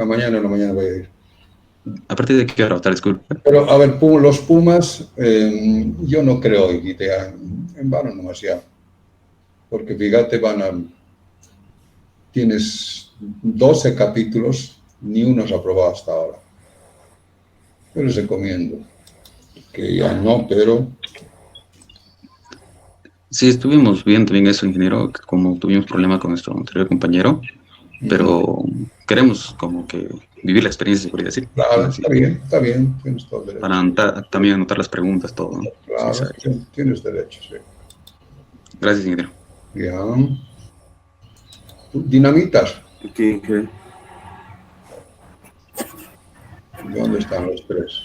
En la mañana voy a ir. ¿A partir de qué hora? Disculpe. Pero, a ver, los Pumas, yo no creo que te en vano demasiado. Porque fíjate, tienes 12 capítulos, ni uno se ha aprobado hasta ahora. Yo les recomiendo que ya no, pero... Sí, estuvimos viendo también eso, ingeniero, como tuvimos problema con nuestro anterior compañero, pero queremos como que vivir la experiencia, se podría decir. Claro, Así, está bien, tienes todo el derecho. para también anotar las preguntas, todo, ¿no? Claro, Sí, tienes derecho, sí. gracias, ingeniero. Ya. Dinamitas. Aquí, ¿Dónde están los tres?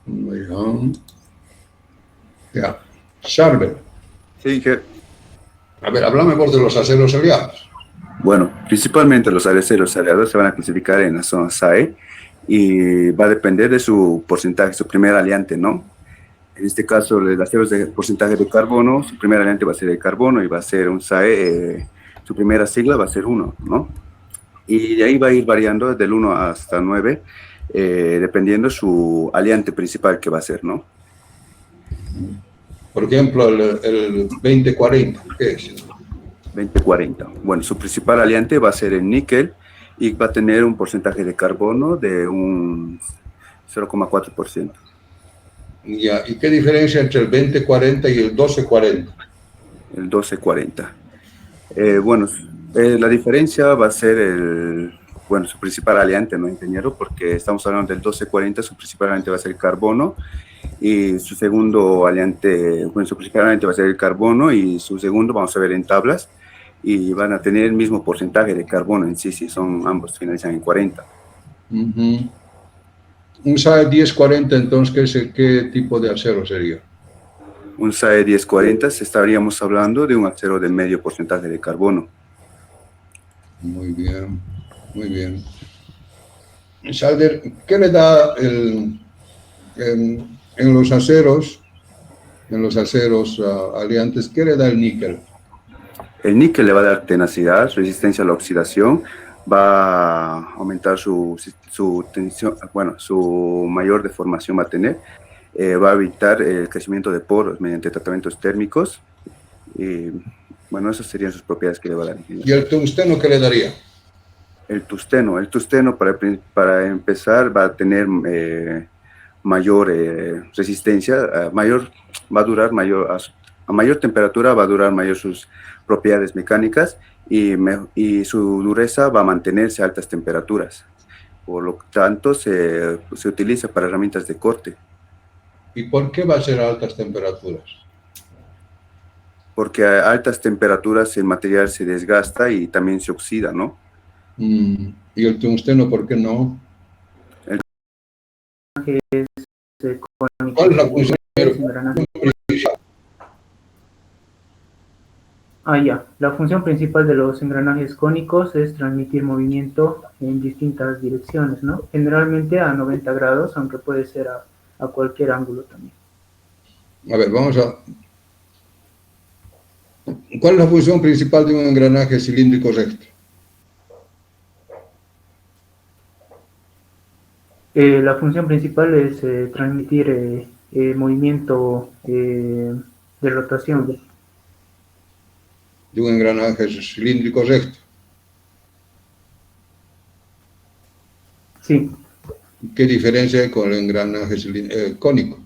Muy bien. Ya. Charbel. sí, que A ver, háblame vos de los aceros aliados. bueno, principalmente los aceros aliados se van a clasificar en la zona SAE y va a depender de su porcentaje, su primer aliante, ¿no? En este caso, el acero es de porcentaje de carbono, su primer aliante va a ser el carbono y va a ser un SAE, su primera sigla va a ser 1, ¿no? Y de ahí va a ir variando del 1 hasta 9, dependiendo su aliante principal que va a ser, ¿no? Por ejemplo, el 2040, ¿qué es? 2040. Bueno, su principal aliante va a ser el níquel y va a tener un porcentaje de carbono de un 0,4%. Ya. ¿Y qué diferencia entre el 2040 y el 1240? El 1240. Bueno, la diferencia va a ser bueno, su principal aliante, ¿no, ingeniero? Porque estamos hablando del 1240, su principal aliante va a ser el carbono y su segundo aliante, bueno, su principal aliante va a ser el carbono y su segundo, vamos a ver en tablas, y van a tener el mismo porcentaje de carbono en sí, si son ambos finalizan en 40. Un SAE 1040, entonces, ¿qué tipo de acero sería? Un SAE 1040 estaríamos hablando de un acero de medio porcentaje de carbono. Muy bien, muy bien. Salder, ¿qué le da en los aceros, aliantes, qué le da el níquel? El níquel le va a dar tenacidad, resistencia a la oxidación, va a aumentar su tensión, bueno, su mayor deformación va a tener, va a evitar el crecimiento de poros mediante tratamientos térmicos. Y, bueno, esas serían sus propiedades que le va a dar. ¿Y el tungsteno qué le daría? El tungsteno para empezar va a tener mayor resistencia, va a durar a mayor temperatura va a durar mayor sus propiedades mecánicas y su dureza va a mantenerse a altas temperaturas. Por lo tanto, se utiliza para herramientas de corte. ¿Y por qué va a ser a altas temperaturas? Porque a altas temperaturas el material se desgasta y también se oxida, ¿no? ¿Y el tungsteno por qué no? ¿Cuál es la función? La función principal de los engranajes cónicos es transmitir movimiento en distintas direcciones, ¿no? Generalmente a 90 grados, aunque puede ser a cualquier ángulo también. A ver, ¿Cuál es la función principal de un engranaje cilíndrico recto? La función principal es transmitir movimiento de rotación. De un engranaje cilíndrico recto. Sí. ¿Qué diferencia hay con el engranaje cónico?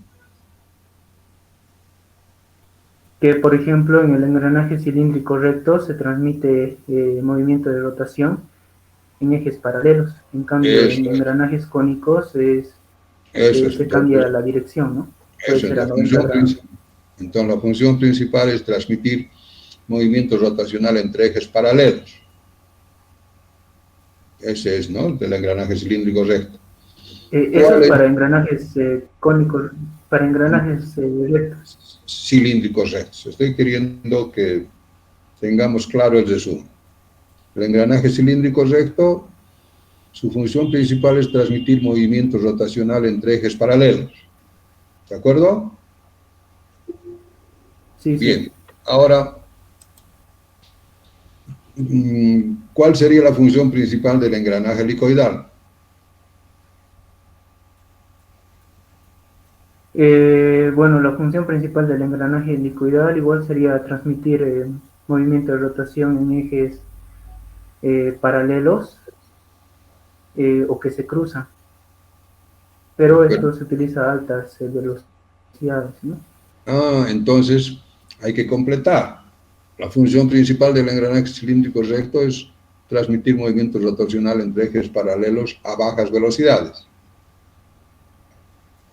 Que, por ejemplo, en el engranaje cilíndrico recto se transmite movimiento de rotación en ejes paralelos. En cambio, en engranajes cónicos se cambia la dirección, ¿no? Eso es la función principal. Entonces, la función principal es transmitir movimiento rotacional entre ejes paralelos. Ese es, ¿no? Del engranaje cilíndrico recto. Eso es para engranajes cónicos, para engranajes rectos. Cilíndricos rectos. Estoy queriendo que tengamos claro el resumen. El engranaje cilíndrico recto, su función principal es transmitir movimiento rotacional entre ejes paralelos. ¿De acuerdo? Sí, Bien, sí. ahora, ¿cuál sería la función principal del engranaje helicoidal? Bueno, la función principal del engranaje helicoidal igual sería transmitir movimiento de rotación en ejes paralelos o que se cruzan, pero Pero, esto se utiliza a altas velocidades, ¿no? entonces hay que completar. La función principal del engranaje cilíndrico recto es transmitir movimiento rotacional entre ejes paralelos a bajas velocidades.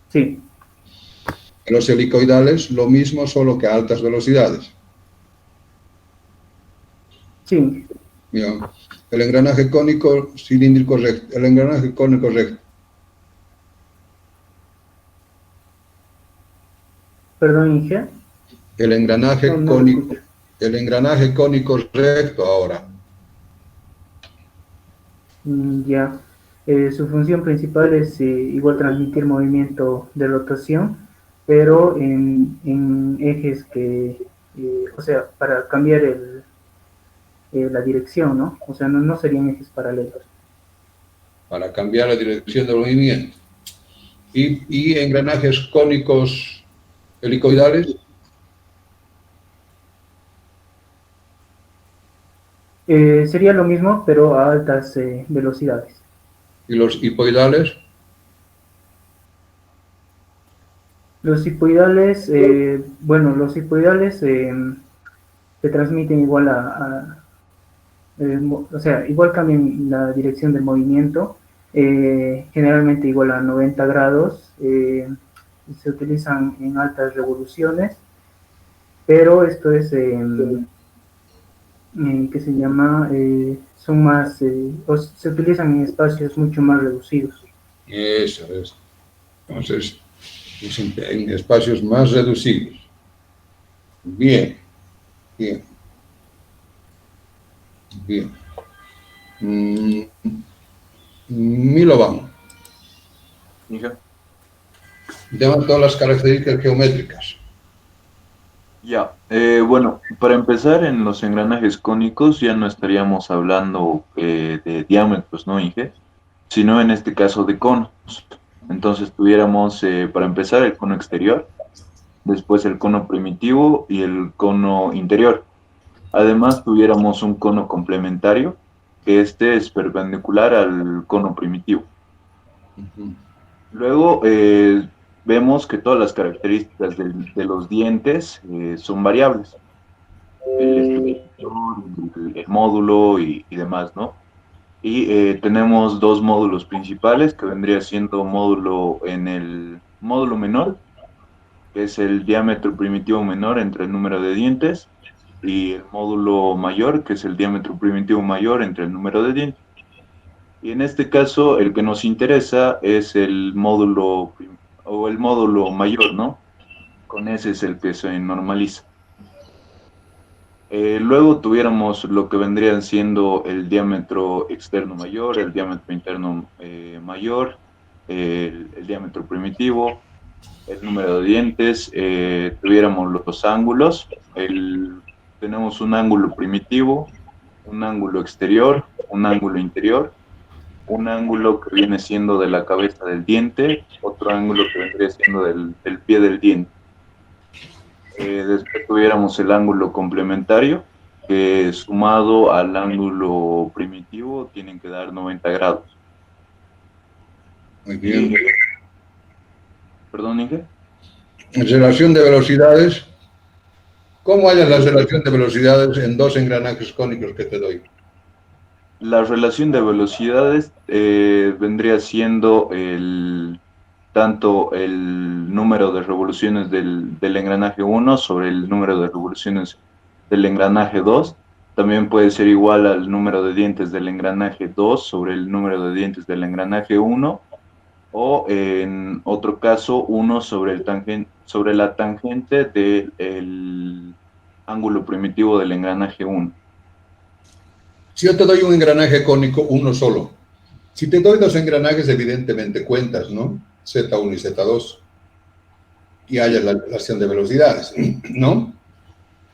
Sí, En los helicoidales, lo mismo, solo que a altas velocidades. sí. Mira, el engranaje cónico cilíndrico recto, el engranaje cónico recto. Perdón, Inge. El No, engranaje no lo cónico, escucho. el engranaje cónico recto ahora. Ya. Su función principal es igual transmitir movimiento de rotación, pero en ejes que, o sea, para cambiar la dirección, ¿no? O sea, no serían ejes paralelos. Para cambiar la dirección del movimiento. Y engranajes cónicos helicoidales, Sería lo mismo, pero a altas velocidades. y los hipoidales, Los hipoidales, bueno, los hipoidales se transmiten igual o sea, igual cambian la dirección del movimiento, generalmente igual a 90 grados, se utilizan en altas revoluciones, pero esto es, ¿qué se llama? Son más, se utilizan en espacios mucho más reducidos. eso es. Entonces, en espacios más reducidos. Bien, bien, bien. Milovan, Hija. llaman todas las características geométricas. Ya, bueno, para empezar en los engranajes cónicos ya no estaríamos hablando de diámetros, ¿no, Inge? Sino en este caso de conos. Entonces tuviéramos, para empezar, el cono exterior, después el cono primitivo y el cono interior. Además tuviéramos un cono complementario, que este es perpendicular al cono primitivo. Luego vemos que todas las características de los dientes son variables. El espesor, el módulo y demás, ¿no? Y tenemos dos módulos principales que vendría siendo módulo en el módulo menor, que es el diámetro primitivo menor entre el número de dientes, y el módulo mayor, que es el diámetro primitivo mayor entre el número de dientes. Y en este caso, el que nos interesa es el módulo o el módulo mayor, ¿no? Con ese es el que se normaliza. Luego tuviéramos lo que vendrían siendo el diámetro externo mayor, el diámetro interno mayor, el diámetro primitivo, el número de dientes, tuviéramos los ángulos, tenemos un ángulo primitivo, un ángulo exterior, un ángulo interior, un ángulo que viene siendo de la cabeza del diente, otro ángulo que vendría siendo del pie del diente. Después tuviéramos el ángulo complementario, que sumado al ángulo primitivo tienen que dar 90 grados. Muy bien. Perdón, Inge. En relación de velocidades, ¿cómo hallas la relación de velocidades en dos engranajes cónicos que te doy? La relación de velocidades vendría siendo tanto el número de revoluciones del engranaje 1 sobre el número de revoluciones del engranaje 2. También puede ser igual al número de dientes del engranaje 2 sobre el número de dientes del engranaje 1. O en otro caso, 1 sobre la tangente del ángulo primitivo del engranaje 1. Si yo te doy un engranaje cónico, uno solo. Si te doy dos engranajes, evidentemente cuentas, ¿no? Z1 y Z2. Y hallas la relación de velocidades, ¿no?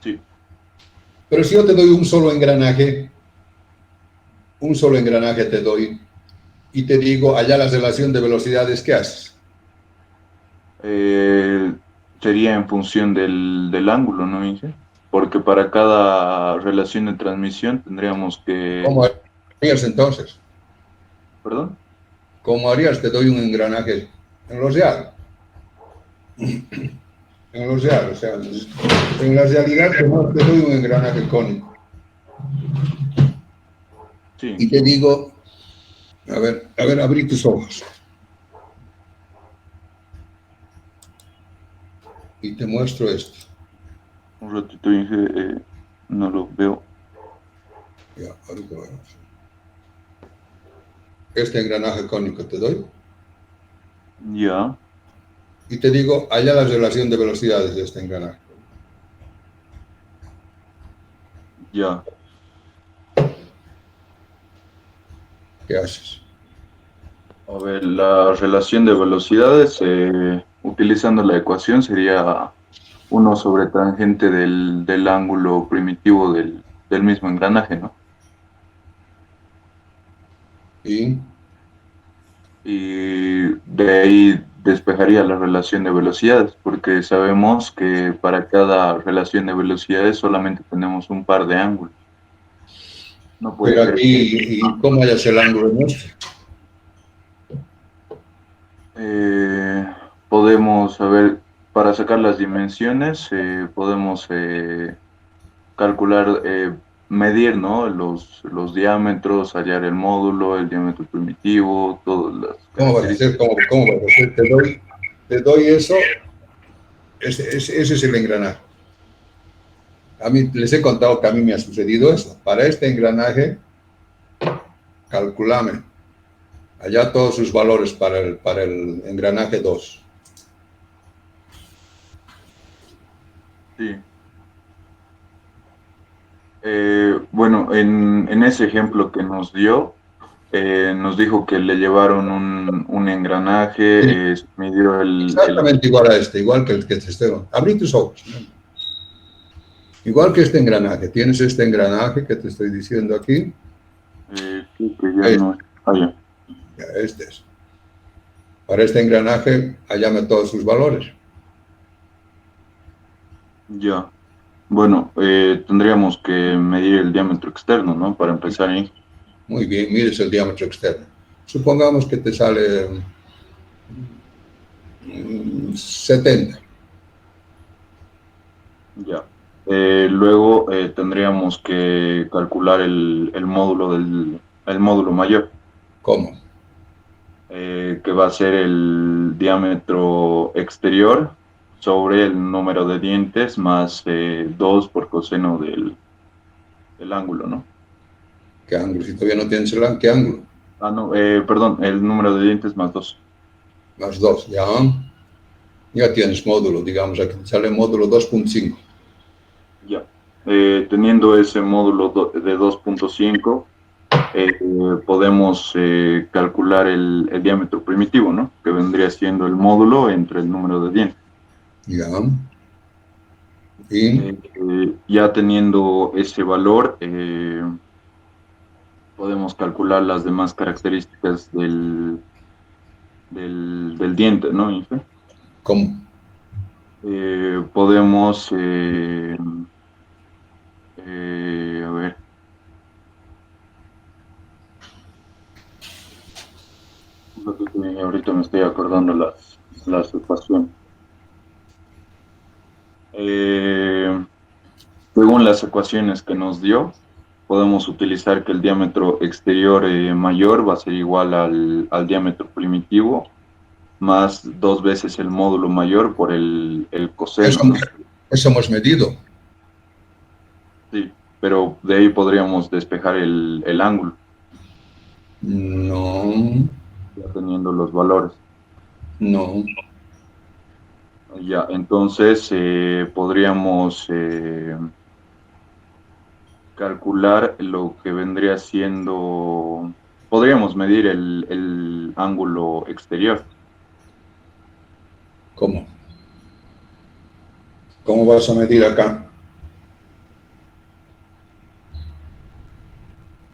Sí. Pero si yo te doy un solo engranaje te doy, y te digo, allá la relación de velocidades, ¿qué haces? Sería en función del ángulo, ¿no, Inge? Porque para cada relación de transmisión tendríamos que... ¿Cómo harías entonces? ¿Perdón? ¿Cómo harías? Te doy un engranaje en los real. En los real, o sea, en la realidad te doy un engranaje cónico. Sí. Y te digo, a ver, abrí tus ojos. Y te muestro esto. Un ratito, Inge, no lo veo. Ya, ahorita vamos. Este engranaje cónico te doy. Ya, Y te digo, allá la relación de velocidades de este engranaje. ya. ¿Qué haces? A ver, la relación de velocidades, utilizando la ecuación, sería 1 sobre tangente del ángulo primitivo del mismo engranaje, ¿no? Y Y de ahí despejaría la relación de velocidades, porque sabemos que para cada relación de velocidades solamente tenemos un par de ángulos. No puede pero ser que aquí, ¿y cómo hayas el ángulo nuestro? eh, podemos, a ver, para sacar las dimensiones, podemos calcular, medir, ¿no? Los diámetros, hallar el módulo, el diámetro primitivo, todas las ¿Cómo vas a hacer? características. ¿Cómo vas a hacer? Te doy eso, ese es el engranaje. A mí les he contado que a mí me ha sucedido eso. Para este engranaje, calculame allá todos sus valores para el engranaje 2. Sí. Bueno, en ese ejemplo que nos dio, nos dijo que le llevaron un engranaje, midió Exactamente igual a este, igual que el que te estoy. Abrí tus ojos. ¿No? Igual que este engranaje. Tienes este engranaje que te estoy diciendo aquí. sí, que ya Este, no ah, ya, este es. Para este engranaje, hallame todos sus valores. ya. Bueno, tendríamos que medir el diámetro externo, ¿no? Para empezar ahí. Muy bien, mides el diámetro externo. Supongamos que te sale 70. Ya. Luego tendríamos que calcular el módulo el módulo mayor, ¿Cómo? que va a ser el diámetro exterior sobre el número de dientes más 2 por coseno del ángulo, ¿no? ¿Qué ángulo? Si todavía no tienes el ángulo, ¿qué ángulo? Ah, no, perdón, el número de dientes más 2. Más 2, ya. Ya tienes módulo, digamos, aquí te sale módulo 2.5. Ya. Teniendo ese módulo de 2.5, podemos calcular el diámetro primitivo, ¿no? Que vendría siendo el módulo entre el número de dientes. Ya. Y Ya teniendo ese valor, podemos calcular las demás características del diente, ¿no, Infe? ¿cómo? Podemos, a ver, ahorita me estoy acordando las ecuaciones. Según las ecuaciones que nos dio, podemos utilizar que el diámetro exterior mayor va a ser igual al diámetro primitivo más 2 veces el módulo mayor por el Eso, coseno, ¿no? eso hemos medido. Sí, pero de ahí podríamos despejar el ángulo, No, ya teniendo los valores. no. Ya, entonces podríamos calcular lo que vendría siendo, podríamos medir el ángulo exterior. ¿Cómo? ¿Cómo vas a medir acá?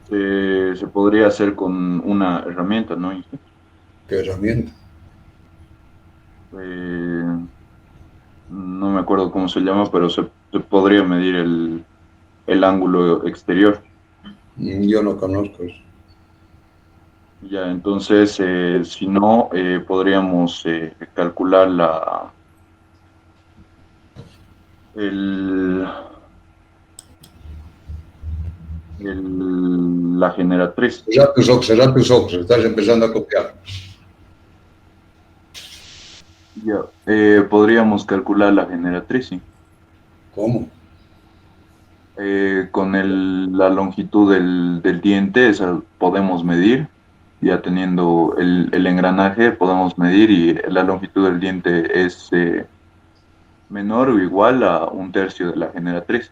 Se podría hacer con una herramienta, ¿no? ¿Qué herramienta? No me acuerdo cómo se llama, pero se podría medir el ángulo exterior. Yo no conozco eso. Ya, entonces, si no, podríamos calcular el, la generatriz. Cerrar tus ojos, estás empezando a copiar. Ya, podríamos calcular la generatriz, sí. ¿Cómo? Con la longitud del diente, esa podemos medir. Ya teniendo el engranaje, podemos medir y la longitud del diente es menor o igual a 1/3 de la generatriz.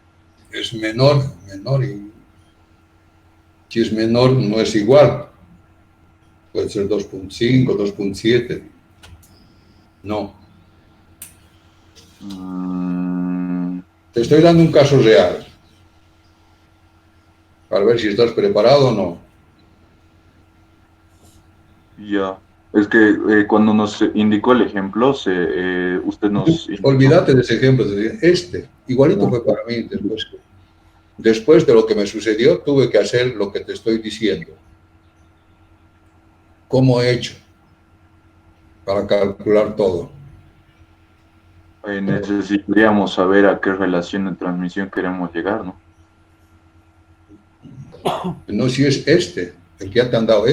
Es menor, y si es menor no es igual. Puede ser 2.5, 2.7. No. Te estoy dando un caso real, para ver si estás preparado o no. Ya. Es que cuando nos indicó el ejemplo, usted nos... Olvídate de ese ejemplo. Igualito fue para mí. Después de lo que me sucedió, tuve que hacer lo que te estoy diciendo. ¿Cómo he hecho para calcular todo? necesitaríamos saber a qué relación de transmisión queremos llegar, ¿no? No, si es el que ya te han dado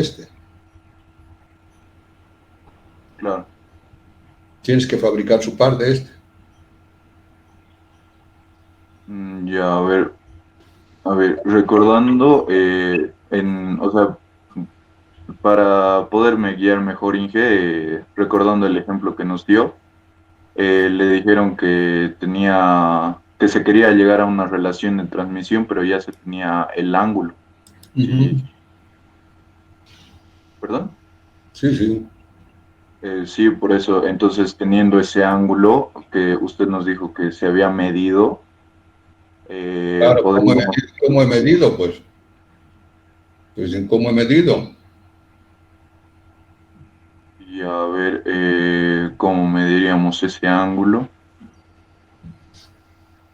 Claro. Tienes que fabricar su par de Ya, a ver, recordando, o sea, para poderme guiar mejor, Inge, recordando el ejemplo que nos dio, le dijeron que que se quería llegar a una relación de transmisión, pero ya se tenía el ángulo. ¿Perdón? Sí, sí. Sí, por eso, entonces teniendo ese ángulo que usted nos dijo que se había medido, Claro, ¿cómo he medido? Pues en cómo he medido. Y a ver, ¿cómo mediríamos ese ángulo?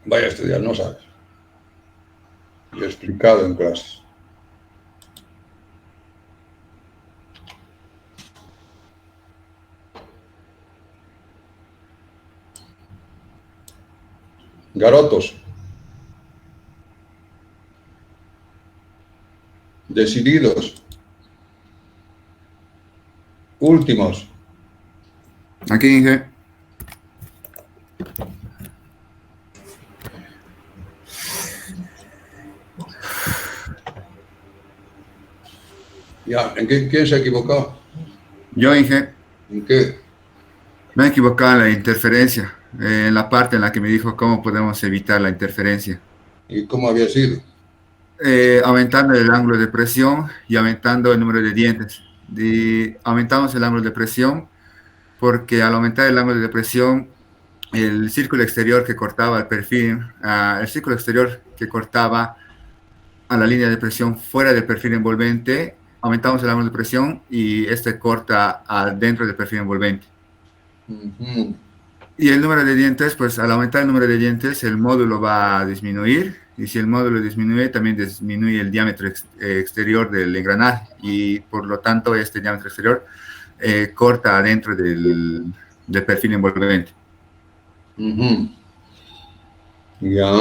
Vaya a estudiar, no sabes. Lo he explicado en clases. Garotos. Decididos. Últimos. Aquí, Inge. Ya, ¿quién se ha equivocado? Yo, Inge. ¿En qué? Me he equivocado en la interferencia, en la parte en la que me dijo cómo podemos evitar la interferencia. ¿Y cómo había sido? Aumentando el ángulo de presión y aumentando el número de dientes. Aumentamos el ángulo de presión porque al aumentar el ángulo de presión, el círculo exterior que cortaba el perfil, el círculo exterior que cortaba a la línea de presión fuera del perfil envolvente, aumentamos el ángulo de presión y este corta dentro del perfil envolvente. Y el número de dientes, pues al aumentar el número de dientes, el módulo va a disminuir, y si el módulo disminuye, también disminuye el diámetro exterior del engranaje, y por lo tanto este diámetro exterior corta adentro del perfil envolvente. Ya,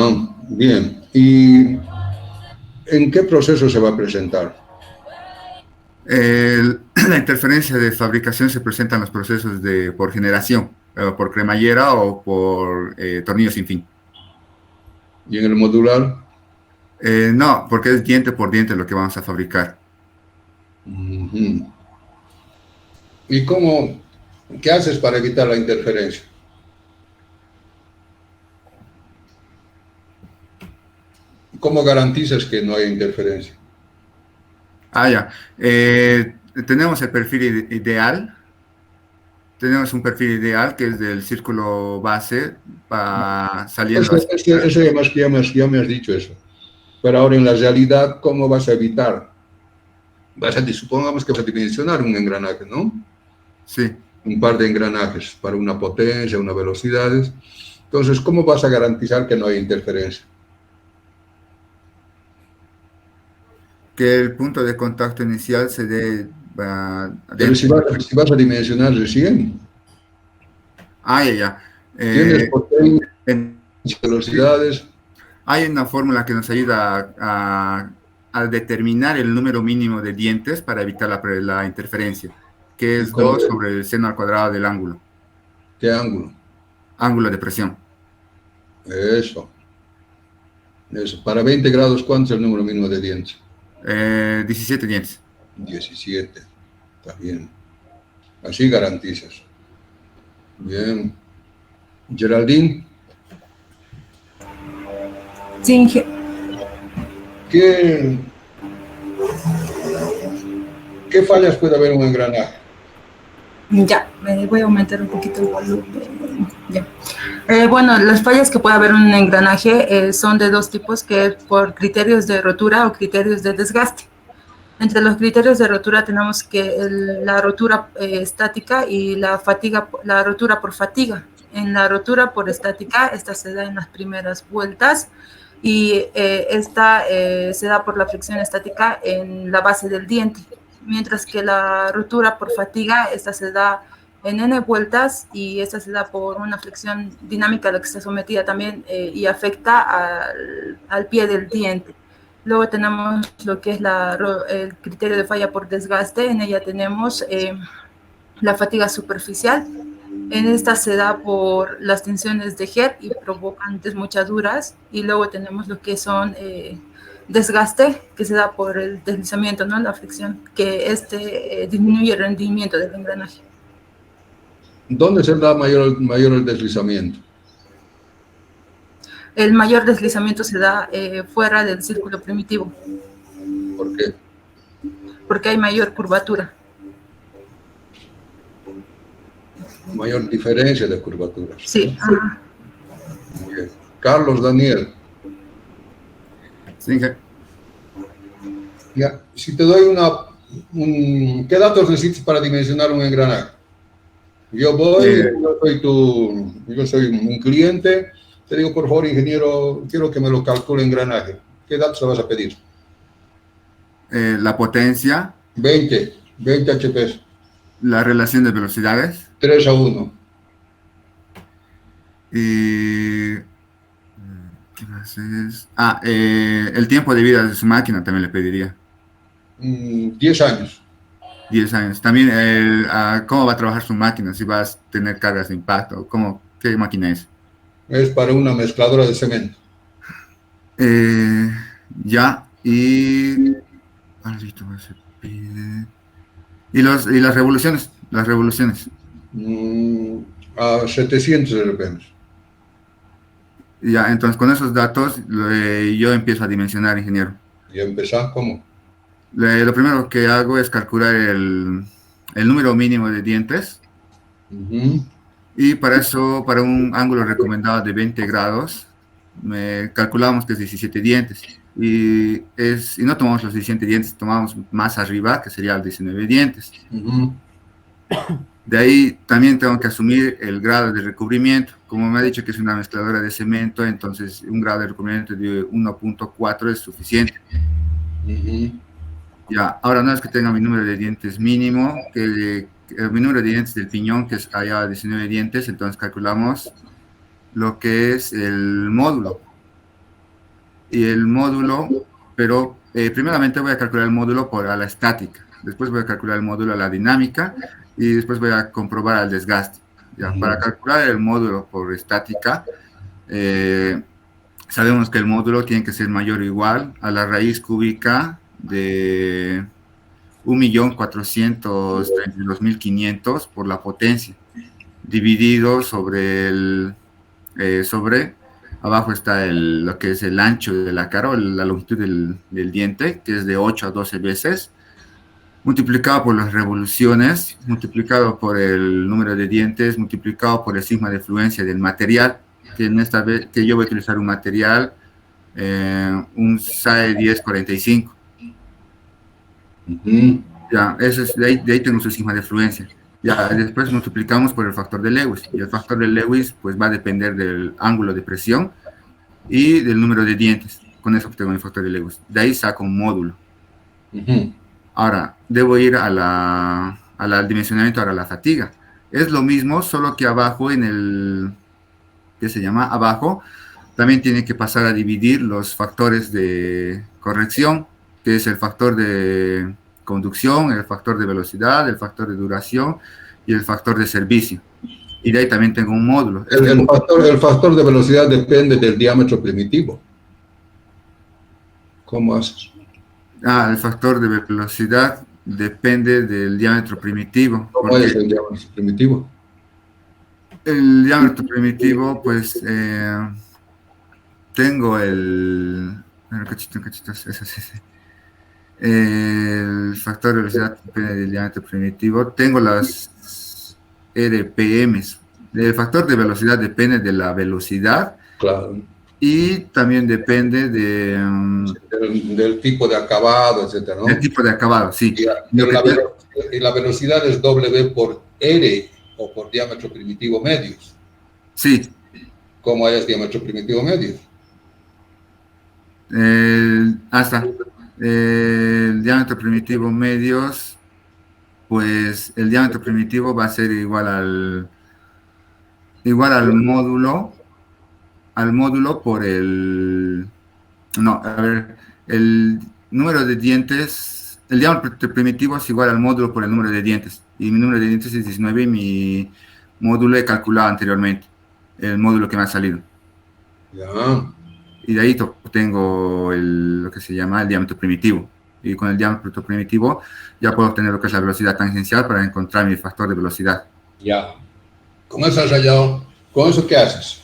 bien. ¿Y en qué proceso se va a presentar? La interferencia de fabricación se presenta en los procesos por generación, por cremallera o por tornillo sin fin. ¿Y en el modular? No, porque es diente por diente lo que vamos a fabricar. ¿Y qué haces para evitar la interferencia? ¿Cómo garantizas que no haya interferencia? Ya. Tenemos el perfil ideal. Tenemos un perfil ideal que es del círculo base saliendo. Eso ya me has dicho eso. Pero ahora en la realidad, ¿cómo vas a evitar supongamos que vas a dimensionar un engranaje, ¿no? Sí. Un par de engranajes para una potencia, unas velocidades. Entonces, ¿cómo vas a garantizar que no hay interferencia? Que el punto de contacto inicial se dé Pero si vas a dimensionar recién, ya. tienes potencia, velocidades. Hay una fórmula que nos ayuda a determinar el número mínimo de dientes para evitar la interferencia, que es 2 sobre el seno al cuadrado del ángulo. ¿Qué ángulo? Ángulo de presión. Eso. Para 20 grados, ¿cuánto es el número mínimo de dientes? 17 dientes. 17. Está bien. Así garantizas. Bien. Geraldine. Sí, ¿Qué fallas puede haber en un engranaje? ya, voy a aumentar un poquito el volumen. Ya. Bueno, las fallas que puede haber en un engranaje son de dos tipos, que es por criterios de rotura o criterios de desgaste. Entre los criterios de rotura tenemos que la rotura estática y la rotura por fatiga. En la rotura por estática, esta se da en las primeras vueltas y esta se da por la fricción estática en la base del diente, mientras que la rotura por fatiga, esta se da en n vueltas y esta se da por una fricción dinámica a la que está sometida también y afecta al pie del diente. Luego tenemos lo que es el criterio de falla por desgaste. En ella tenemos la fatiga superficial. En esta se da por las tensiones de Hertz y provocan desmochaduras. Y luego tenemos lo que son desgaste, que se da por el deslizamiento, ¿no? La fricción, que disminuye el rendimiento del engranaje. ¿Dónde se da mayor el deslizamiento? El mayor deslizamiento se da fuera del círculo primitivo. ¿Por qué? Porque hay mayor curvatura. Mayor diferencia de curvaturas. Sí. Ajá. Muy bien. Carlos Daniel. Sí. Ya, si te doy ¿qué datos necesitas para dimensionar un engranaje? Yo soy un cliente, te digo, por favor, ingeniero, quiero que me lo calcule engranaje. ¿Qué datos le vas a pedir? La potencia. 20 HP. La relación de velocidades. 3:1. Y ¿qué más es? El tiempo de vida de su máquina también le pediría. 10 años. 10 años. También cómo va a trabajar su máquina, si vas a tener cargas de impacto, ¿qué máquina es? Es para una mezcladora de cemento. Ya, y las revoluciones, A 700 RPM. Ya, entonces con esos datos yo empiezo a dimensionar, ingeniero. ¿Y empezás cómo? Lo primero que hago es calcular el número mínimo de dientes. Y para eso, para un ángulo recomendado de 20 grados, calculamos que es 17 dientes. Y no tomamos los 17 dientes, tomamos más arriba, que sería el 19 dientes. De ahí también tengo que asumir el grado de recubrimiento. Como me ha dicho que es una mezcladora de cemento, entonces un grado de recubrimiento de 1.4 es suficiente. Ya, ahora no es que tenga mi número de dientes mínimo, mi número de dientes del piñón, que es allá 19 dientes, entonces calculamos lo que es el módulo. Y el módulo, pero primeramente voy a calcular el módulo a la estática, después voy a calcular el módulo a la dinámica y después voy a comprobar el desgaste. Ya, para calcular el módulo por estática, sabemos que el módulo tiene que ser mayor o igual a la raíz cúbica de 1.432.500 por la potencia, dividido sobre abajo está lo que es el ancho de la cara, o la longitud del diente, que es de 8 a 12 veces, multiplicado por las revoluciones, multiplicado por el número de dientes, multiplicado por el sigma de fluencia del material, que en esta vez que yo voy a utilizar un material, un SAE 1045. Ya, de ahí tengo su sigma de fluencia. Ya, después multiplicamos por el factor de Lewis. Y el factor de Lewis, pues, va a depender del ángulo de presión y del número de dientes. Con eso obtengo el factor de Lewis. De ahí saco un módulo. Ahora, debo ir al dimensionamiento, ahora a la fatiga. Es lo mismo, solo que abajo en el, ¿qué se llama? Abajo, también tiene que pasar a dividir los factores de corrección, que es el factor de conducción, el factor de velocidad, el factor de duración y el factor de servicio. Y de ahí también tengo un módulo. El factor de velocidad depende del diámetro primitivo. ¿Cómo haces? El factor de velocidad depende del diámetro primitivo. ¿Cómo es el diámetro primitivo? El diámetro primitivo, pues, tengo el factor de velocidad depende del diámetro primitivo. Tengo las RPMs. El factor de velocidad depende de la velocidad. Claro. Y también depende del tipo de acabado, etcétera, ¿no? Del tipo de acabado, sí. Y la velocidad es W por R o por diámetro primitivo medios. Sí. ¿Cómo es diámetro primitivo medios? El diámetro primitivo medios, pues el diámetro primitivo va a ser igual al módulo por el... No, a ver, el número de dientes, el diámetro primitivo es igual al módulo por el número de dientes. Y mi número de dientes es 19 y mi módulo he calculado anteriormente, el módulo que me ha salido. Ya. Y de ahí tengo lo que se llama el diámetro primitivo. Y con el diámetro primitivo ya puedo obtener lo que es la velocidad tangencial para encontrar mi factor de velocidad. Ya. ¿Con eso has hallado? ¿Con eso qué haces?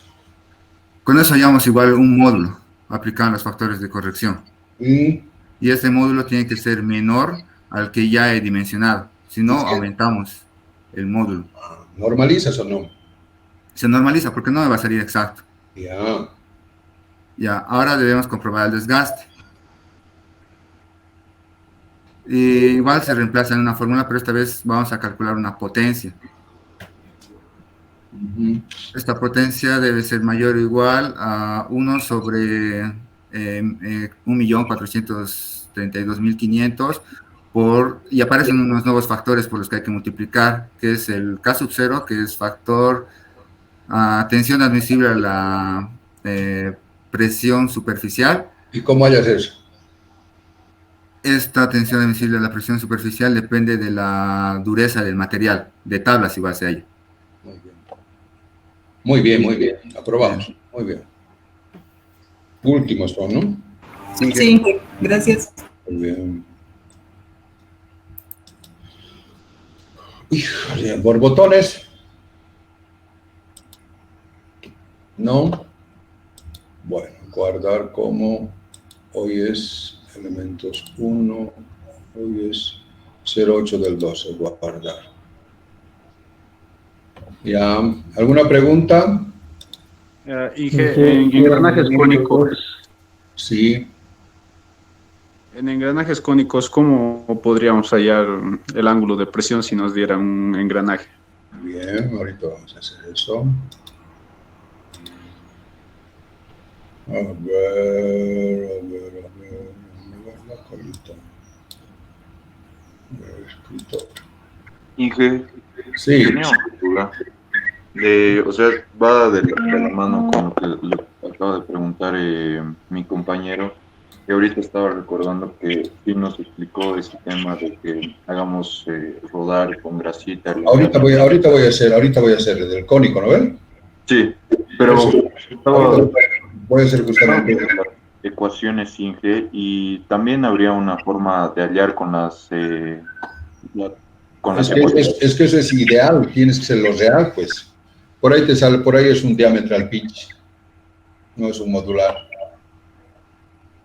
Con eso hallamos igual un módulo aplicado en los factores de corrección. Y ese módulo tiene que ser menor al que ya he dimensionado. Si no, aumentamos el módulo. ¿Normalizas o no? Se normaliza porque no me va a salir exacto. Ya. Ya, ahora debemos comprobar el desgaste. Y igual se reemplaza en una fórmula, pero esta vez vamos a calcular una potencia. Esta potencia debe ser mayor o igual a 1 sobre 1.432.500 y aparecen unos nuevos factores por los que hay que multiplicar, que es el K sub 0, que es factor tensión admisible a la presión superficial. ¿Y cómo hallas eso? Esta tensión admisible a la presión superficial depende de la dureza del material, de tablas igual se halla. Muy bien, muy bien. Aprobamos. Muy bien. Últimos son, ¿no? Sí, gracias. Muy bien. Híjole, borbotones. No. Bueno, guardar como hoy es elementos 1, hoy es 08 del 12, guardar. Ya, ¿alguna pregunta? En engranajes cónicos. Sí. En engranajes cónicos, ¿cómo podríamos hallar el ángulo de presión si nos diera un engranaje? Bien, ahorita vamos a hacer eso. A ver, la colita. Inge, sí. Tenía una duda. O sea, va de la mano con lo que le acaba de preguntar mi compañero, que ahorita estaba recordando que sí nos explicó ese tema de que hagamos rodar con grasita. Ahorita voy a hacer el del cónico, ¿no ven? Sí, pero voy a hacer justamente ecuaciones Inge, y también habría una forma de hallar con las es que eso es ideal, tienes que ser lo real, pues. Por ahí te sale, por ahí es un diametral pitch, no es un modular.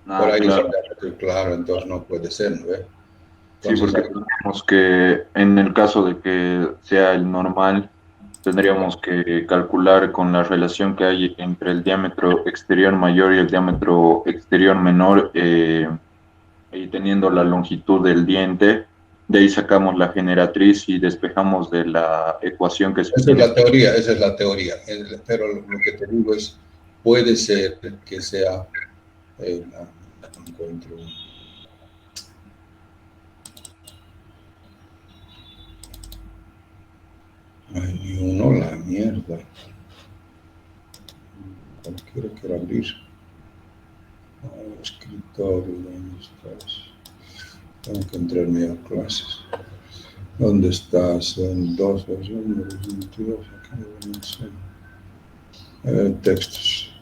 Por ahí claro. es un diametral, claro, entonces no puede ser, ¿no ve? Sí, porque tenemos que, en el caso de que sea el normal, tendríamos que calcular con la relación que hay entre el diámetro exterior mayor y el diámetro exterior menor, y teniendo la longitud del diente, de ahí sacamos la generatriz y despejamos de la ecuación que se Esa tiene. es la teoría, esa es la teoría. Pero lo que te digo es, puede ser que sea, no encuentro. Ay, ni uno, la mierda. Cualquiera quiere abrir. Escritorio, ¿dónde estás? Tengo que entrarme a clases. ¿Dónde estás? Son 2, 22, aquí deben ser. Textos.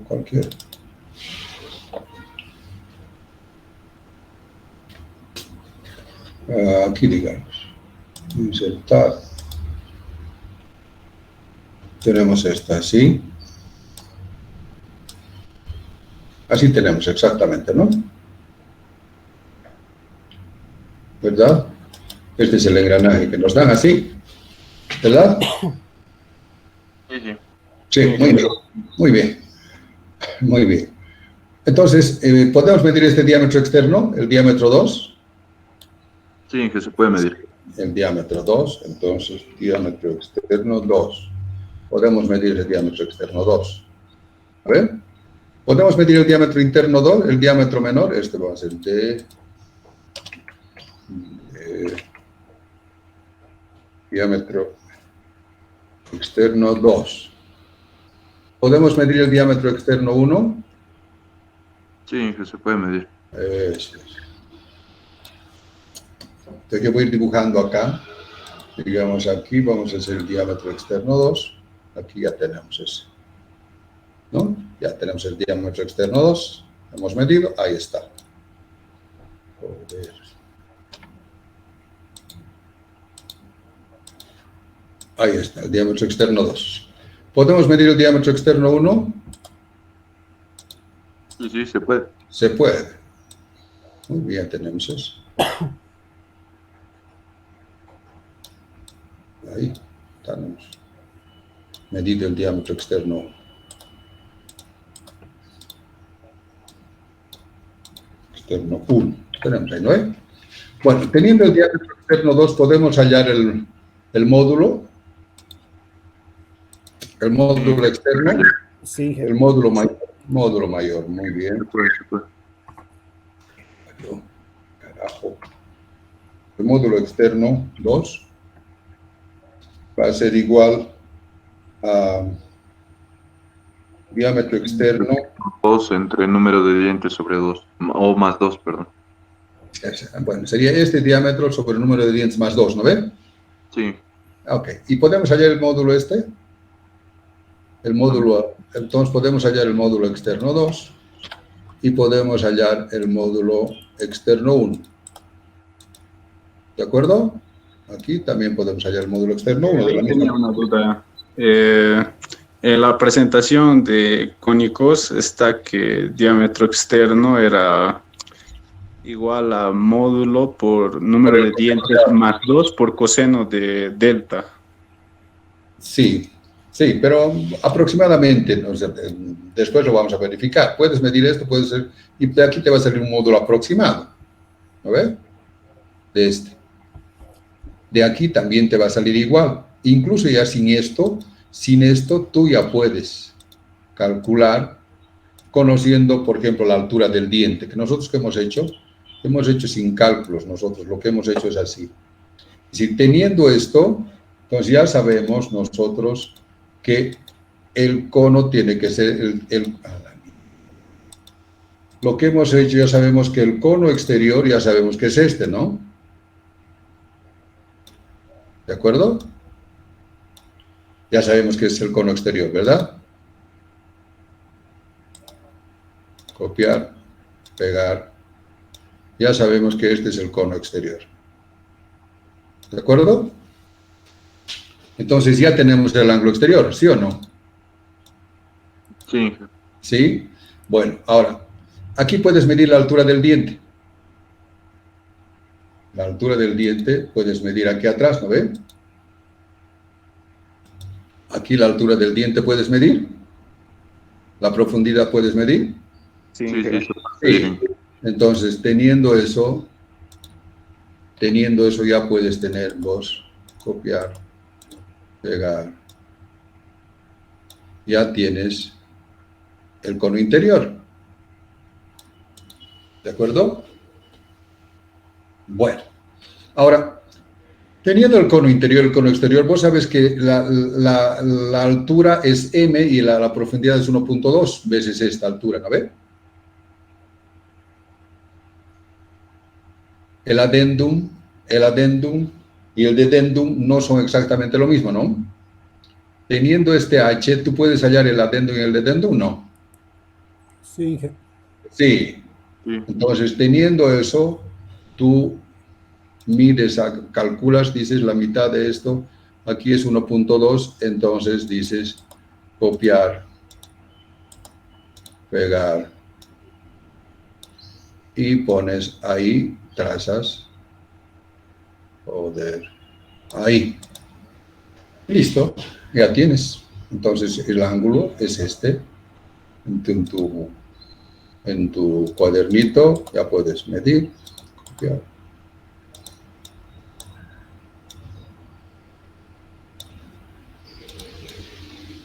Cualquiera. Aquí, digamos. Insertar. Tenemos esta así. Así tenemos exactamente, ¿no? ¿Verdad? Este es el engranaje que nos dan así, ¿verdad? Sí, sí. Sí, muy bien, muy bien, muy bien. Entonces, ¿podemos medir este diámetro externo, el diámetro 2? Sí, que se puede medir. El diámetro 2, entonces, diámetro externo 2. Podemos medir el diámetro externo 2. A ver, ¿podemos medir el diámetro interno 2, el diámetro menor? Este va a ser D. Diámetro externo 2. ¿Podemos medir el diámetro externo 1? Sí, que se puede medir. Eso es. Entonces yo voy a ir dibujando acá. Digamos aquí, vamos a hacer el diámetro externo 2. Aquí ya tenemos ese. ¿No? Ya tenemos el diámetro externo 2. Hemos medido, ahí está. Joder. Ahí está, el diámetro externo 2. ¿Podemos medir el diámetro externo 1? Sí, sí, se puede. Se puede. Muy bien, tenemos eso. Ahí tenemos medido el diámetro externo 1. Externo 1. Tenemos ahí, ¿no es? Bueno, teniendo el diámetro externo 2, podemos hallar el módulo. El módulo externo. Sí, El módulo mayor. Módulo mayor, muy bien. Se puede. Carajo. El módulo externo 2 va a ser igual a diámetro externo. 2 entre el número de dientes sobre 2, o más 2, perdón. Bueno, sería este diámetro sobre el número de dientes más 2, ¿no ve? Sí. Ok, ¿y podemos hallar el módulo este? El módulo, entonces podemos hallar el módulo externo 2 y podemos hallar el módulo externo 1. ¿De acuerdo? Aquí también podemos hallar el módulo externo 1. Tenía una duda. En la presentación de cónicos está que diámetro externo era igual a módulo por número de dientes más 2 por coseno de delta. Sí, sí, pero aproximadamente, ¿no? Después lo vamos a verificar. Puedes medir esto, puede ser, y de aquí te va a salir un módulo aproximado, ¿no ves? De este. De aquí también te va a salir igual. Incluso ya sin esto tú ya puedes calcular conociendo, por ejemplo, la altura del diente, que nosotros que hemos hecho sin cálculos, nosotros lo que hemos hecho es así. Si teniendo esto, entonces ya sabemos nosotros que el cono tiene que ser lo que hemos hecho, ya sabemos que el cono exterior, ya sabemos que es este, ¿no? ¿De acuerdo? Ya sabemos que es el cono exterior, ¿verdad? Copiar, pegar. Ya sabemos que este es el cono exterior. ¿De acuerdo? Entonces ya tenemos el ángulo exterior, ¿sí o no? Sí. ¿Sí? Bueno, ahora, aquí puedes medir la altura del diente. La altura del diente puedes medir aquí atrás, ¿no ven? Aquí la altura del diente puedes medir. La profundidad puedes medir. Sí, Sí, sí, Sí. Entonces, teniendo eso ya puedes tener vos, copiar, pegar. Ya tienes el cono interior. ¿De acuerdo? Bueno, ahora, teniendo el cono interior y el cono exterior, vos sabes que la altura es m y la profundidad es 1.2 veces esta altura, ¿no ves? El adendum y el dedendum no son exactamente lo mismo, ¿no? Teniendo este h, ¿tú puedes hallar el adendum y el dedendum? No. Sí. Sí. Entonces, teniendo eso, tú mides, calculas, dices la mitad de esto, aquí es 1.2, entonces dices copiar, pegar, y pones ahí, trazas, joder, ahí, listo, ya tienes. Entonces el ángulo es este, en tu cuadernito ya puedes medir, copiar.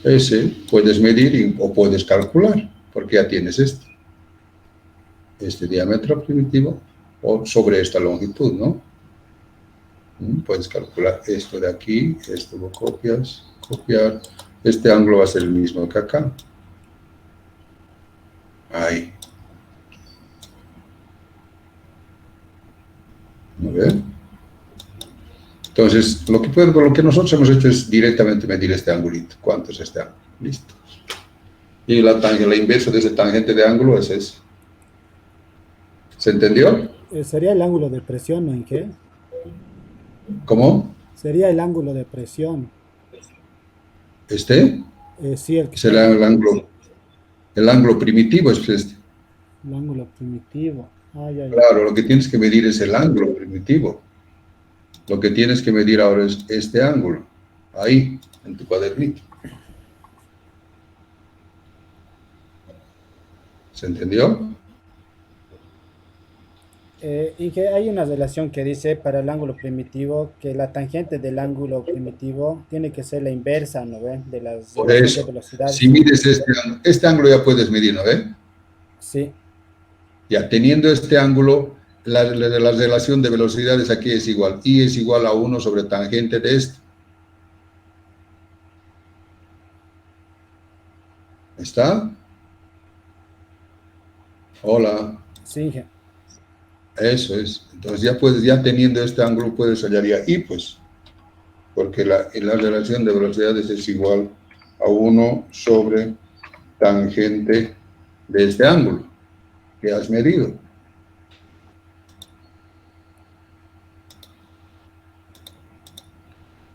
Ese puedes medir o puedes calcular, porque ya tienes este diámetro primitivo o sobre esta longitud, ¿no? Puedes calcular esto de aquí, esto lo copias, copiar. Este ángulo va a ser el mismo que acá. Ahí. ¿No ven? Entonces, lo que nosotros hemos hecho es directamente medir este angulito. ¿Cuánto es este ángulo? Listo. Y la inversa de ese tangente de ángulo es ese. ¿Se entendió? Sería el ángulo de presión, ¿no? ¿En qué? ¿Cómo? Sería el ángulo de presión. ¿Este? Sí, el que será el ángulo primitivo es este. El ángulo primitivo. Claro, lo que tienes que medir es el ángulo primitivo. Lo que tienes que medir ahora es este ángulo. Ahí, en tu cuadernito. ¿Se entendió? Y que hay una relación que dice para el ángulo primitivo que la tangente del ángulo primitivo tiene que ser la inversa, ¿no ven? De las Por eso, velocidades. si mides este ángulo ya puedes medir, ¿no ven? Sí. Ya teniendo este ángulo, la relación de velocidades aquí es igual. I es igual a 1 sobre tangente de esto. ¿Está? Hola. Sí. Eso es. Entonces ya teniendo este ángulo puedes hallar ya I, pues. Porque la relación de velocidades es igual a 1 sobre tangente de este ángulo que has medido.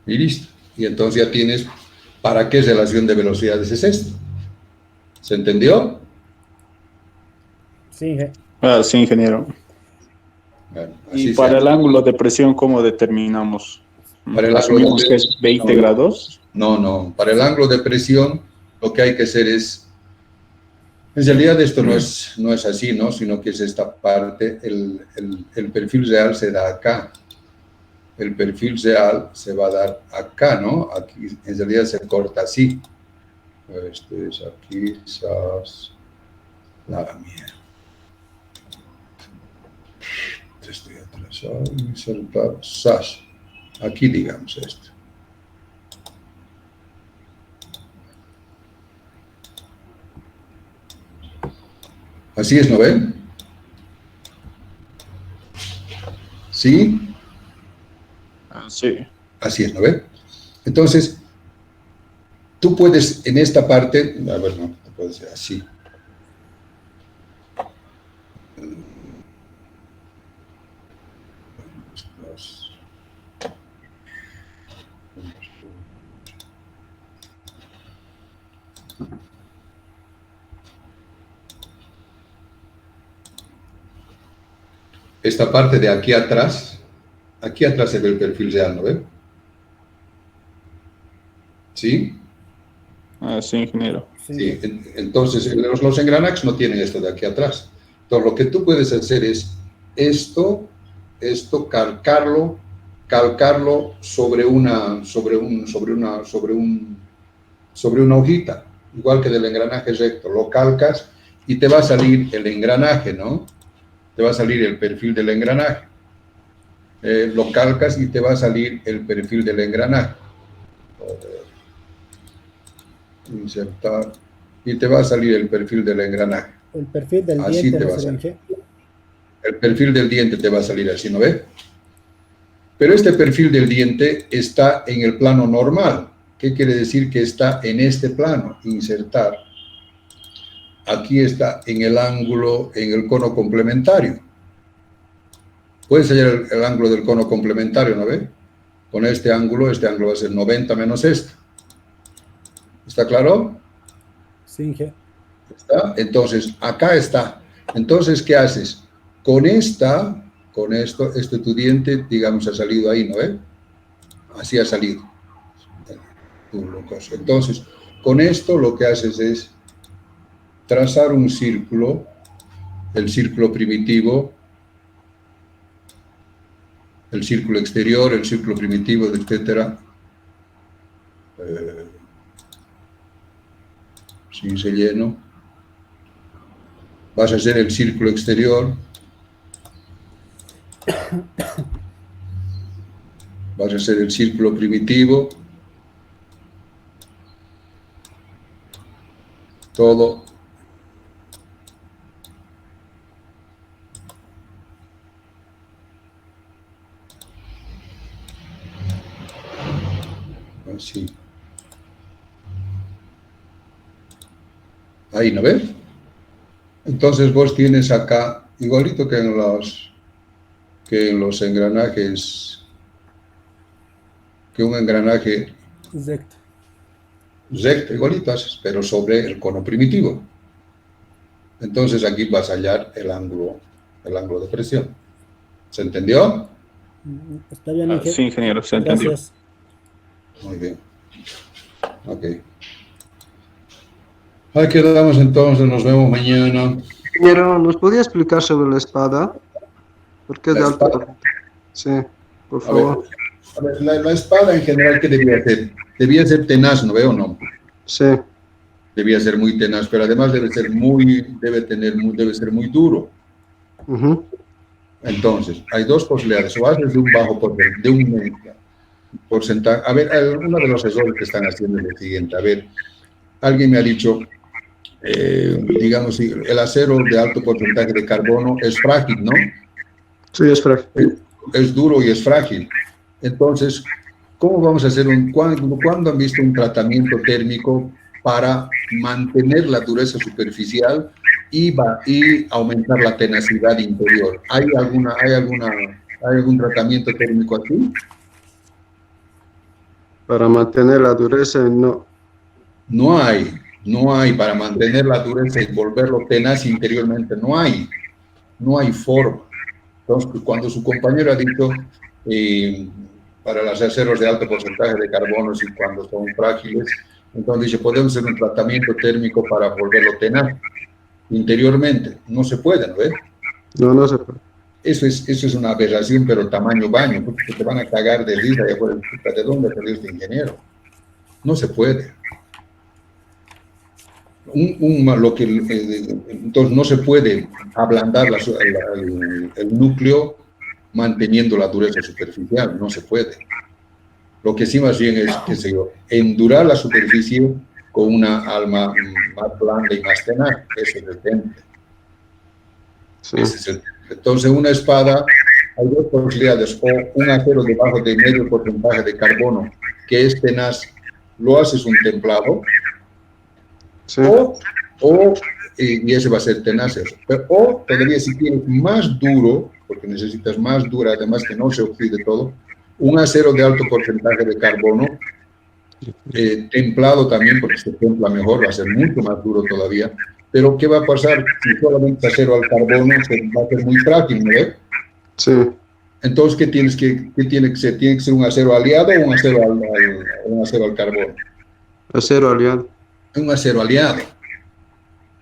Y listo. Y entonces ya tienes para qué relación de velocidades es esto. ¿Se entendió? Sí. Sí, ingeniero. Bueno, y para el ángulo de presión, ¿cómo determinamos? Para el ¿Asumimos que es 20 grados? No. Para el ángulo de presión, lo que hay que hacer es... En realidad esto no es así, ¿no? Sino que es esta parte, el perfil real se da acá. El perfil real se va a dar acá, ¿no? Aquí, en realidad se corta así. Este es aquí, sas, la mierda. Estoy atrasado, saltar, sas. Aquí digamos esto. Así es, ¿no ven? ¿Sí? Sí. Así es, ¿no ven? Entonces, tú puedes en esta parte, a ver, no puede ser así. Esta parte de aquí atrás se ve el perfil real, ¿no ven? ¿Sí? Sí, ingeniero. Sí, entonces los engranajes no tienen esto de aquí atrás. Entonces, lo que tú puedes hacer es esto, calcarlo sobre una hojita, igual que del engranaje recto. Lo calcas y te va a salir el engranaje, ¿no? Te va a salir el perfil del engranaje. Lo calcas y te va a salir el perfil del engranaje. Insertar. Y te va a salir el perfil del engranaje. El perfil del Así diente te no va a se salir. ven. El perfil del diente te va a salir así, ¿no ves? Pero este perfil del diente está en el plano normal. ¿Qué quiere decir? Que está en este plano. Insertar. Aquí está en el ángulo, en el cono complementario. Puedes hallar el ángulo del cono complementario, ¿no ves? Con este ángulo va a ser 90 menos este. ¿Está claro? Sí, ¿Está? Entonces, acá está. Entonces, ¿qué haces? Con esto, tu diente, digamos, ha salido ahí, ¿no ves? Así ha salido. Entonces, con esto lo que haces es trazar un círculo, el círculo primitivo, el círculo exterior, el círculo primitivo, etcétera. Sin relleno. Vas a hacer el círculo exterior. Vas a hacer el círculo primitivo. Todo. Así. Ahí, ¿no ves? Entonces vos tienes acá, igualito que en los engranajes, que un engranaje recto, igualito haces, pero sobre el cono primitivo. Entonces aquí vas a hallar el ángulo de presión. ¿Se entendió? Está bien, Sí, ingeniero, se entendió. Gracias. Muy bien. Ok. Ahí quedamos entonces, nos vemos mañana. Ingeniero, ¿nos podría explicar sobre la espada? ¿Por qué es de ¿La alto? espada? Sí, por favor. A ver, la espada en general, ¿qué debía ser? Debía ser tenaz, ¿no veo o no? Sí. Debía ser muy tenaz, pero además debe ser muy duro. Entonces, hay dos posibilidades. O haces de un bajo porcentaje. A ver, uno de los errores que están haciendo es el siguiente. A ver, alguien me ha dicho, digamos, el acero de alto porcentaje de carbono es frágil, ¿no? Sí, es frágil. Es duro y es frágil. Entonces, ¿cómo vamos a hacer cuándo han visto un tratamiento térmico para mantener la dureza superficial y aumentar la tenacidad interior? ¿Hay algún tratamiento térmico aquí? Para mantener la dureza, no. No hay para mantener la dureza y volverlo tenaz interiormente, no hay forma. Entonces, cuando su compañero ha dicho para los aceros de alto porcentaje de carbono y cuando son frágiles, entonces dice, podemos hacer un tratamiento térmico para volverlo tenaz interiormente. No se puede, ¿no ves? No se puede. Eso es una aberración, pero tamaño baño, porque te van a cagar de risa. ¿De dónde salió este ingeniero? No se puede. Entonces no se puede ablandar el núcleo manteniendo la dureza superficial, no se puede. Lo que sí más bien es, qué sé yo, endurar la superficie con una alma más blanda y más tenaz. Ese es el temple. Sí. Ese es el temple. Entonces una espada, hay dos posibilidades: o un acero debajo de medio porcentaje de carbono que es tenaz, lo haces un templado. Sí. Y ese va a ser tenaz. O todavía si quieres más duro, porque necesitas más dura, además que no se oxide todo, un acero de alto porcentaje de carbono, templado también, porque se templa mejor, va a ser mucho más duro todavía. Pero ¿qué va a pasar si solamente acero al carbono? Va a ser muy frágil, ¿no ves? Sí. Entonces, ¿qué tiene que ser? ¿Tiene que ser un acero aliado o un acero al carbono? Acero aliado. Un acero aliado.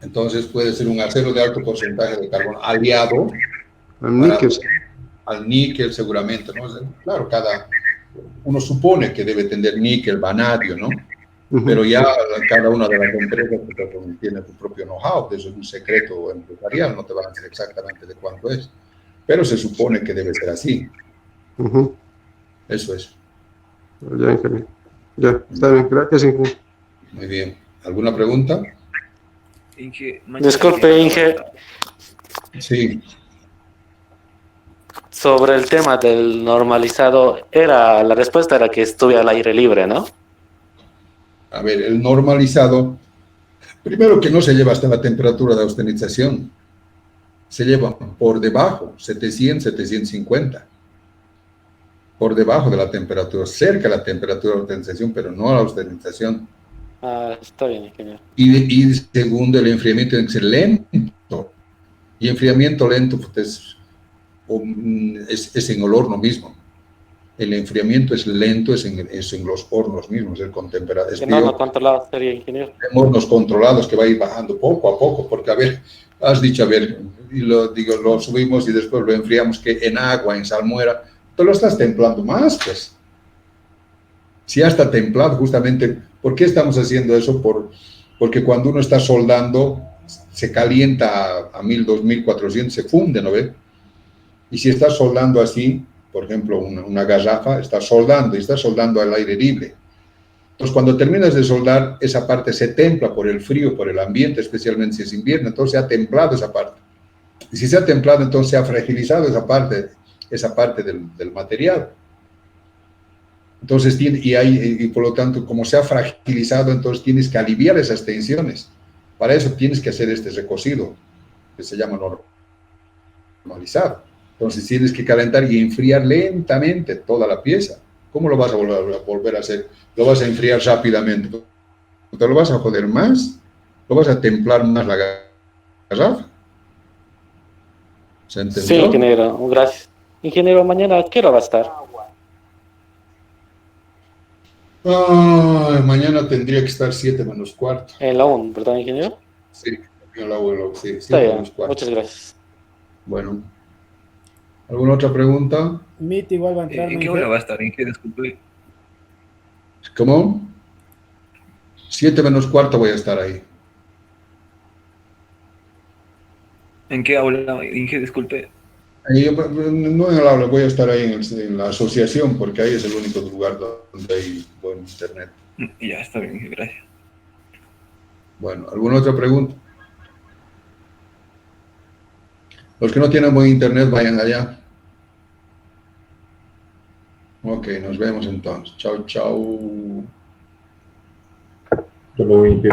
Entonces puede ser un acero de alto porcentaje de carbono aliado Al níquel. al níquel seguramente, ¿no? Claro, uno supone que debe tener níquel, vanadio, ¿no? Pero ya cada una de las empresas tiene su propio know-how, eso es un secreto empresarial, no te van a decir exactamente de cuánto es, pero se supone que debe ser así. Eso es. Ya, ingeniero. Ya, está bien. Gracias, ingeniero. Muy bien. ¿Alguna pregunta? Disculpe, Inge. Sí. Sobre el tema del normalizado, la respuesta era que estuve al aire libre, ¿no? A ver, el normalizado, primero que no se lleva hasta la temperatura de austenización, se lleva por debajo, 700, 750, por debajo de la temperatura, cerca de la temperatura de austenización, pero no a la austenización. Ah, está bien, ingeniero. Y segundo, el enfriamiento es lento, y enfriamiento lento pues, es en el horno mismo. El enfriamiento es lento, es en los hornos mismos, es con temperatura. Que no controlado sería, ingeniero. Hornos controlados que va a ir bajando poco a poco, porque a ver, has dicho, a ver, y lo subimos y después lo enfriamos, que en agua, en salmuera, tú lo estás templando más, pues. Si ya está templado, justamente, ¿por qué estamos haciendo eso? Porque cuando uno está soldando, se calienta a 1000, 2400, se funde, ¿no ves? Y si estás soldando así, por ejemplo, una garrafa, está soldando al aire libre. Entonces, cuando terminas de soldar, esa parte se templa por el frío, por el ambiente, especialmente si es invierno, entonces se ha templado esa parte. Y si se ha templado, entonces se ha fragilizado esa parte del material. Entonces, y por lo tanto, como se ha fragilizado, entonces tienes que aliviar esas tensiones. Para eso tienes que hacer este recocido, que se llama normalizado. Entonces tienes que calentar y enfriar lentamente toda la pieza. ¿Cómo lo vas a volver a hacer? Lo vas a enfriar rápidamente. ¿Te lo vas a joder más? ¿Lo vas a templar más la garrafa? ¿Se entendió? Sí, ingeniero, gracias. Ingeniero, mañana, ¿a qué hora va a estar? Mañana tendría que estar 7 menos cuarto. En la 1, ¿verdad, ingeniero? Sí, en la 1, sí, 7 Está bien, menos cuarto. muchas gracias. Bueno. ¿Alguna otra pregunta? MIT igual va a entrar. ¿En qué hora va a estar? ¿En qué? Disculpe. ¿Cómo? 7 menos cuarto voy a estar ahí. ¿En qué aula? Inge, disculpe. No en el aula, voy a estar ahí en la asociación, porque ahí es el único lugar donde hay buen internet. Ya, está bien, Inge, gracias. Bueno, ¿alguna otra pregunta? Los que no tienen buen internet, vayan allá. Ok, nos vemos entonces. Chao, chao. Hasta luego, Inge.